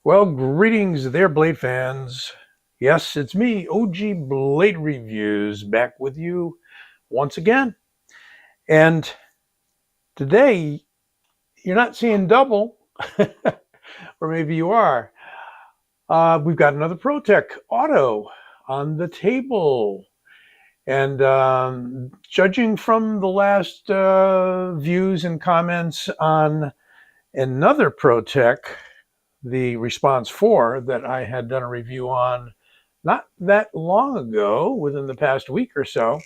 Well, greetings there, Blade fans. Yes, it's me, OG Blade Reviews, back with you once again. And today, you're not seeing double, or maybe you are. We've got another Protech Auto on the table. And judging from the last views and comments on another Protech, the Response 4 that I had done a review on not that long ago, within the past week or so,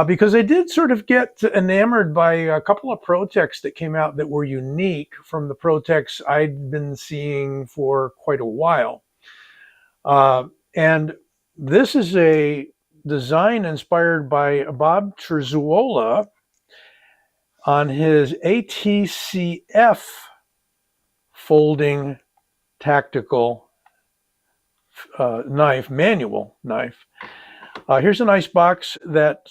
because I did sort of get enamored by a couple of Protechs that came out that were unique from the Protechs I'd been seeing for quite a while. And this is a design inspired by Bob Terzuola on his ATCF folding tactical manual knife. Here's a nice box that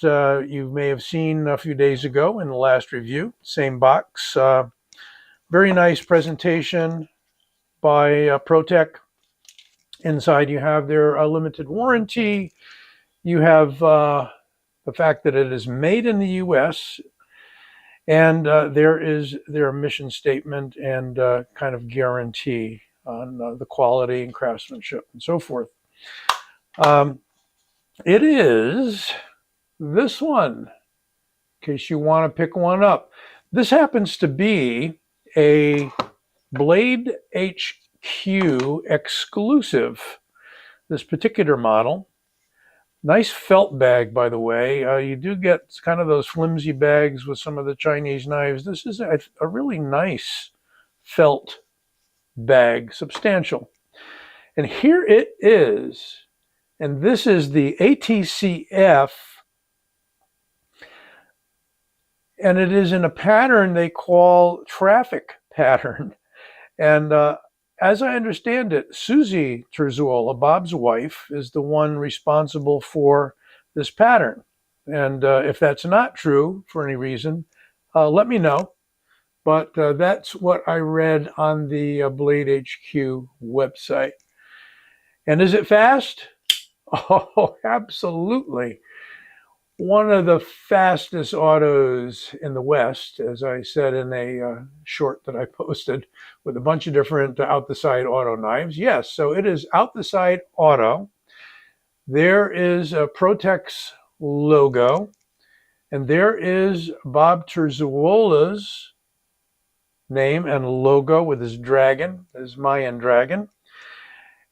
you may have seen a few days ago in the last review. Same box. Very nice presentation by Protech. Inside you have their limited warranty. You have the fact that it is made in the US. And there is their mission statement and kind of guarantee on the quality and craftsmanship and so forth. It is this one, in case you want to pick one up. This happens to be a Blade HQ exclusive, this particular model. Nice felt bag, by the way. You do get kind of those flimsy bags with some of the Chinese knives. This is a really nice felt bag, substantial. And here it is. And this is the ATCF. And it is in a pattern they call traffic pattern. And as I understand it, Susie Terzuola, Bob's wife, is the one responsible for this pattern. And if that's not true for any reason, let me know. But that's what I read on the Blade HQ website. And is it fast? Oh, absolutely. One of the fastest autos in the West, as I said in a short that I posted with a bunch of different out-the-side auto knives. Yes, so it is out-the-side auto. There is a Protech's logo, and there is Bob Terzuola's name and logo with his dragon, his Mayan dragon.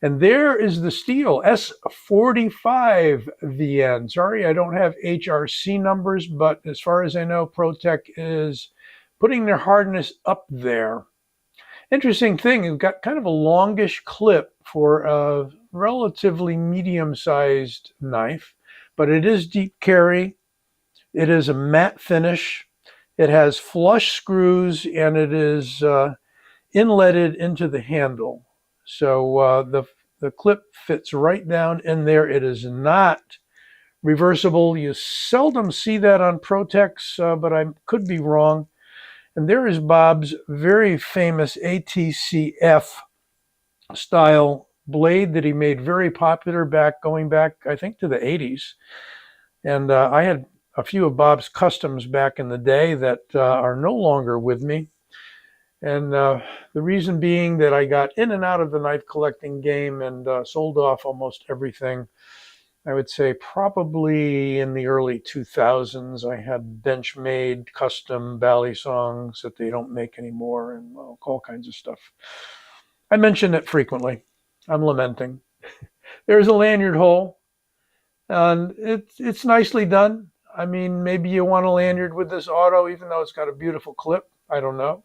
And there is the steel, S45VN. Sorry, I don't have HRC numbers, but as far as I know, Protech is putting their hardness up there. Interesting thing, you've got kind of a longish clip for a relatively medium-sized knife, but it is deep carry. It is a matte finish. It has flush screws, and it is inletted into the handle. So the clip fits right down in there. It is not reversible. You seldom see that on Protechs, but I could be wrong. And there is Bob's very famous ATCF style blade that he made very popular going back, I think, to the 80s. And I had a few of Bob's customs back in the day that are no longer with me. And the reason being that I got in and out of the knife collecting game and sold off almost everything. I would say probably in the early 2000s, I had bench-made custom bally songs that they don't make anymore and all kinds of stuff. I mention it frequently. I'm lamenting. There's a lanyard hole, and it's nicely done. I mean, maybe you want a lanyard with this auto, even though it's got a beautiful clip. I don't know.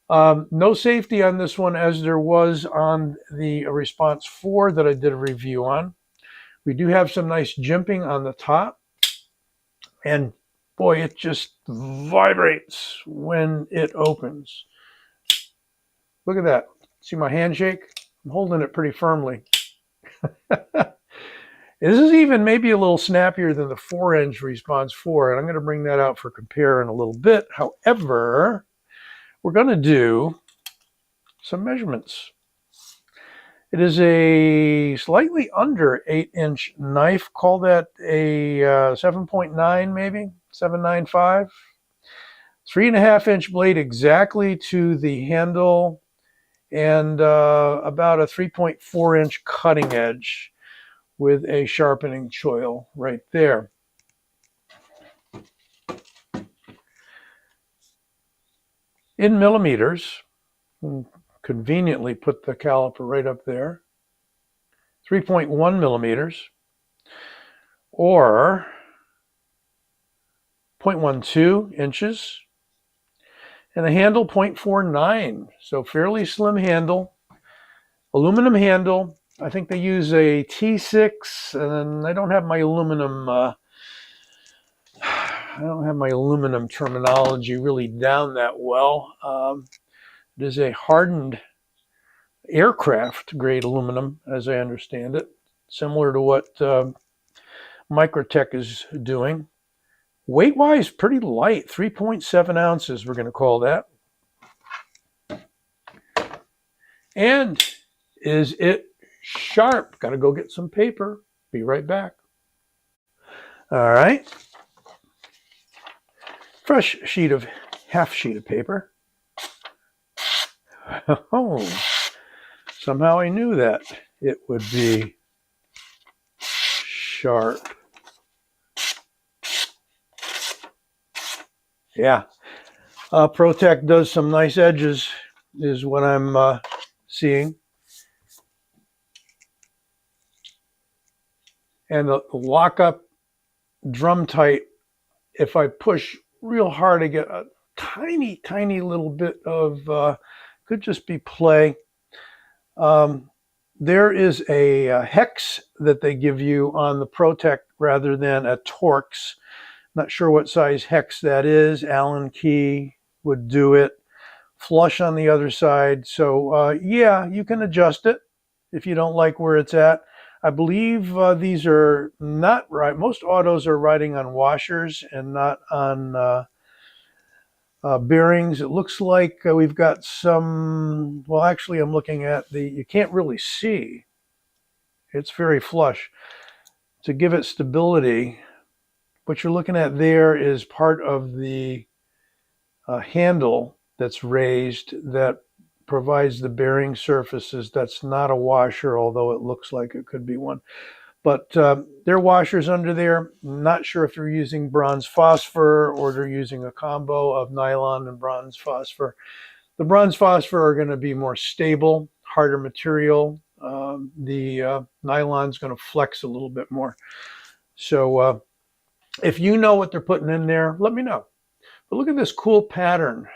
No safety on this one, as there was on the Response 4 that I did a review on. We do have some nice jimping on the top. And boy, it just vibrates when it opens. Look at that. See my handshake? I'm holding it pretty firmly. This is even maybe a little snappier than the 4-inch Response 4, and I'm going to bring that out for compare in a little bit. However, we're going to do some measurements. It is a slightly under 8-inch knife. Call that a 7.9, maybe 7.95. 3.5-inch blade exactly to the handle, and about a 3.4-inch cutting edge with a sharpening choil right there. In millimeters, conveniently put the caliper right up there, 3.1 millimeters, or 0.12 inches, and the handle 0.49, so fairly slim handle, aluminum handle. I think they use a T6, and I don't have my aluminum terminology really down that well. It is a hardened aircraft grade aluminum, as I understand it, similar to what Microtech is doing. Weight-wise, pretty light, 3.7 ounces, we're going to call that. And is it sharp? Got to go get some paper. Be right back. All right. Fresh half sheet of paper. Oh, somehow I knew that it would be sharp. Yeah. Protech does some nice edges, is what I'm seeing. And the lock-up drum tight, if I push real hard, I get a tiny, tiny little bit of, could just be play. There is a hex that they give you on the Protech rather than a Torx. Not sure what size hex that is. Allen key would do it. Flush on the other side. So yeah, you can adjust it if you don't like where it's at. I believe these are not right. Most autos are riding on washers and not on bearings. It looks like we've got some, well, actually I'm looking at you can't really see. It's very flush. To give it stability, what you're looking at there is part of the handle that's raised that provides the bearing surfaces. That's not a washer, although it looks like it could be one. But there are washers under there. Not sure if they're using bronze phosphor or they're using a combo of nylon and bronze phosphor. The bronze phosphor are going to be more stable, harder material. The nylon's going to flex a little bit more. So if you know what they're putting in there, let me know. But look at this cool pattern.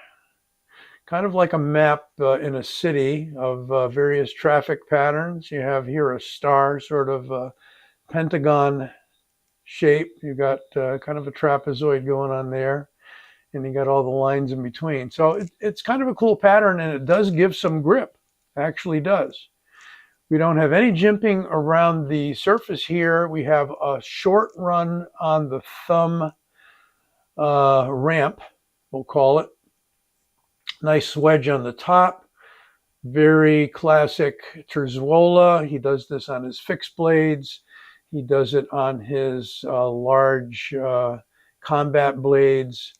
Kind of like a map in a city of various traffic patterns. You have here a star, sort of pentagon shape. You got kind of a trapezoid going on there, and you got all the lines in between. So it's kind of a cool pattern, and it does give some grip. Actually does. We don't have any jimping around the surface here. We have a short run on the thumb ramp, we'll call it. Nice wedge on the top. Very classic Terzuola. He does this on his fixed blades. He does it on his large combat blades.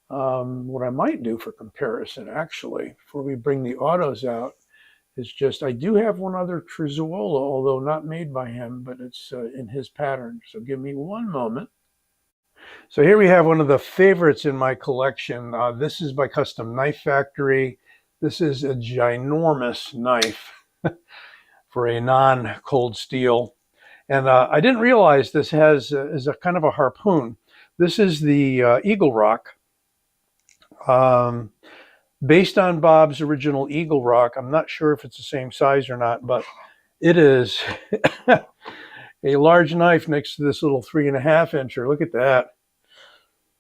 What I might do for comparison, actually, before we bring the autos out, is just, I do have one other Terzuola, although not made by him, but it's in his pattern. So give me one moment. So here we have one of the favorites in my collection. This is by Custom Knife Factory. This is a ginormous knife for a non-cold steel. And I didn't realize this is a kind of a harpoon. This is the Eagle Rock. Based on Bob's original Eagle Rock. I'm not sure if it's the same size or not, but it is a large knife next to this little 3.5-incher. Look at that.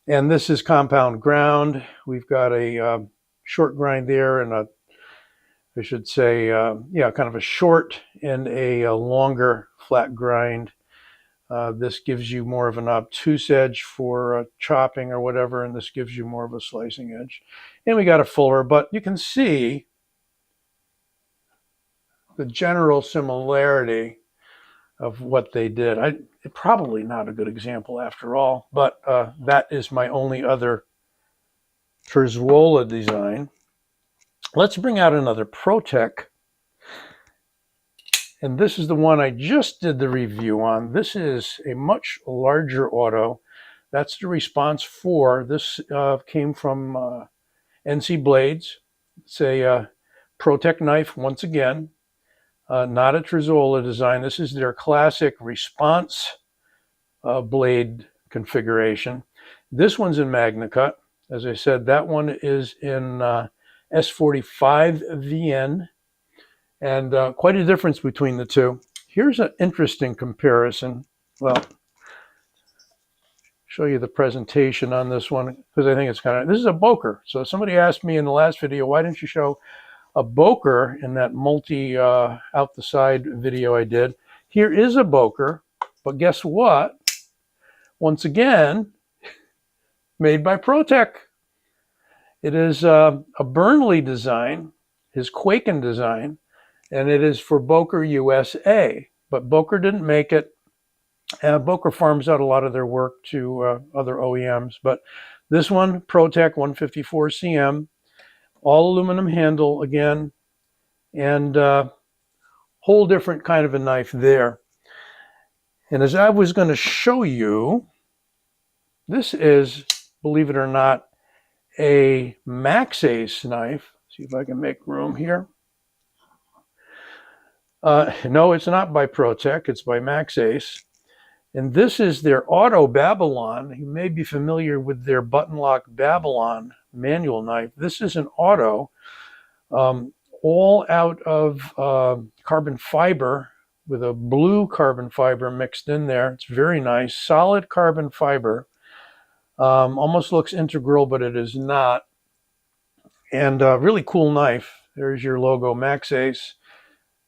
And this is compound ground. We've got a short grind there and I should say, yeah, kind of a short and a longer flat grind. This gives you more of an obtuse edge for chopping or whatever, and this gives you more of a slicing edge. And we got a fuller, but you can see the general similarity of what they did. Probably not a good example after all, but that is my only other Terzuola design. Let's bring out another Protech. And this is the one I just did the review on. This is a much larger auto. That's the Response 4. This came from NC Blades. It's a Protech knife once again, not a Terzuola design. This is their classic Response blade configuration. This one's in Magna Cut. As I said, that one is in S45 VN, and quite a difference between the two. Here's an interesting comparison. Well, show you the presentation on this one because I think it's this is a Boker. So somebody asked me in the last video, why didn't you show a Boker in that multi out the side video I did? Here is a Boker, but guess what? Once again, made by Protech. It is a Burnley design, his Quaken design, and it is for Boker USA. But Boker didn't make it. Boker farms out a lot of their work to other OEMs. But this one, Protech 154 CM, all aluminum handle again, and whole different kind of a knife there. And as I was going to show you, this is, believe it or not, a Max Ace knife. See if I can make room here. No, it's not by Protech. It's by Max Ace. And this is their Auto Babylon. You may be familiar with their button lock Babylon manual knife. This is an Auto, all out of carbon fiber with a blue carbon fiber mixed in there. It's very nice, solid carbon fiber. Almost looks integral, but it is not. And really cool knife. There's your logo, Max Ace.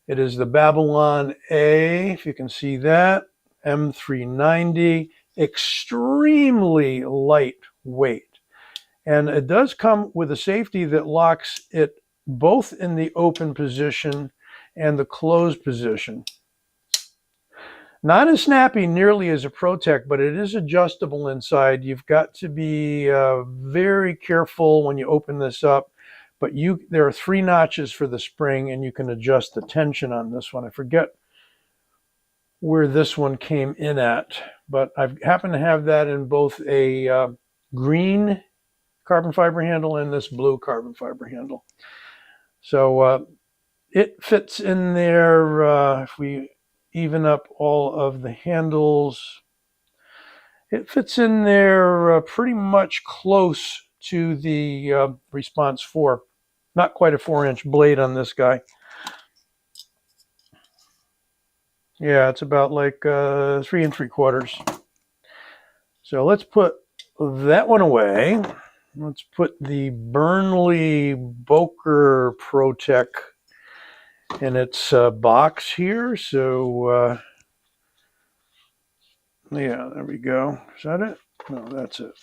It is the Babylon A, if you can see that, M390, extremely lightweight. And it does come with a safety that locks it both in the open position and the closed position. Not as snappy nearly as a Protech, but it is adjustable inside. You've got to be very careful when you open this up. But there are 3 notches for the spring, and you can adjust the tension on this one. I forget where this one came in at, but I happen to have that in both a green carbon fiber handle and this blue carbon fiber handle. So it fits in there. If we even up all of the handles, it fits in there pretty much close to the Response 4. Not quite a 4-inch blade on this guy. Yeah, it's about like 3 3/4. So let's put that one away. Let's put the Burnley Boker Protech in its box here. So yeah, there we go. Is that it? No, that's it.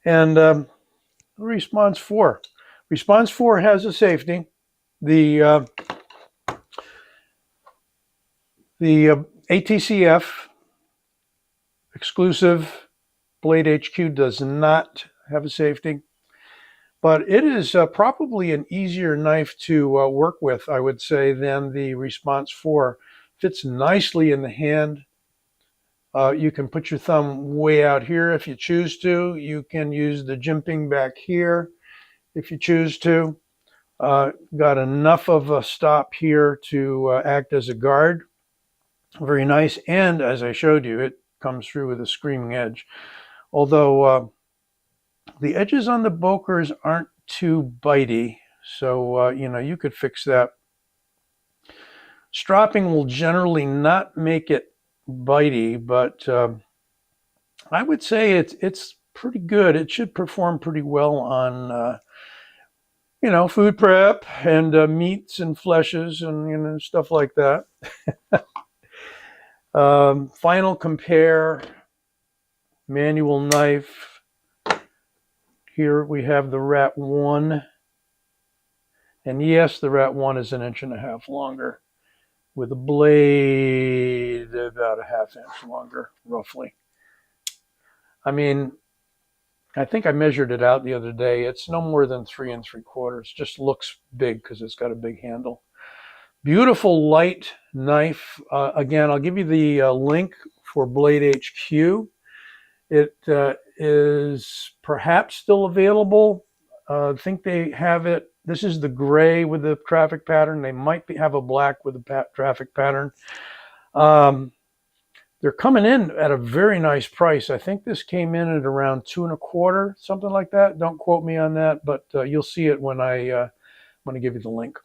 And Response 4. Response 4 has a safety. The ATCF exclusive Blade HQ does not have a safety, but it is probably an easier knife to work with, I would say, than the Response 4. Fits nicely in the hand. You can put your thumb way out here if you choose to. You can use the jimping back here if you choose to. Got enough of a stop here to act as a guard. Very nice. And as I showed you, it comes through with a screaming edge. Although the edges on the Bokers aren't too bitey, so you could fix that. Stropping will generally not make it bitey, but I would say it's pretty good. It should perform pretty well on food prep and meats and fleshes and stuff like that. Final compare, manual knife. Here we have the Rat 1, And yes, the Rat 1 is 1.5 inches longer, with a blade about 1/2 inch longer, roughly. I mean, I think I measured it out the other day. It's no more than 3 3/4. Just looks big because it's got a big handle. Beautiful light knife. Again, I'll give you the link for Blade HQ. It is perhaps still available. I think they have it. This is the gray with the traffic pattern. They might have a black with the traffic pattern. They're coming in at a very nice price. I think this came in at around 2 1/4, something like that. Don't quote me on that, but you'll see it when I give you the link.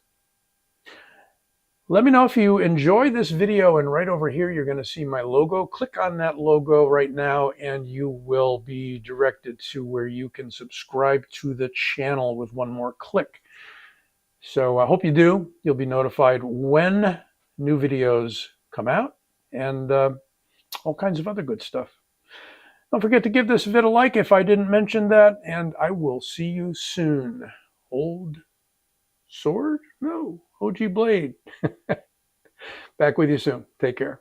Let me know if you enjoy this video, and right over here you're going to see my logo. Click on that logo right now and you will be directed to where you can subscribe to the channel with one more click. So I hope you do. You'll be notified when new videos come out, and all kinds of other good stuff. Don't forget to give this vid a like if I didn't mention that, and I will see you soon. Old Sword? No, OG Blade. Back with you soon. Take care.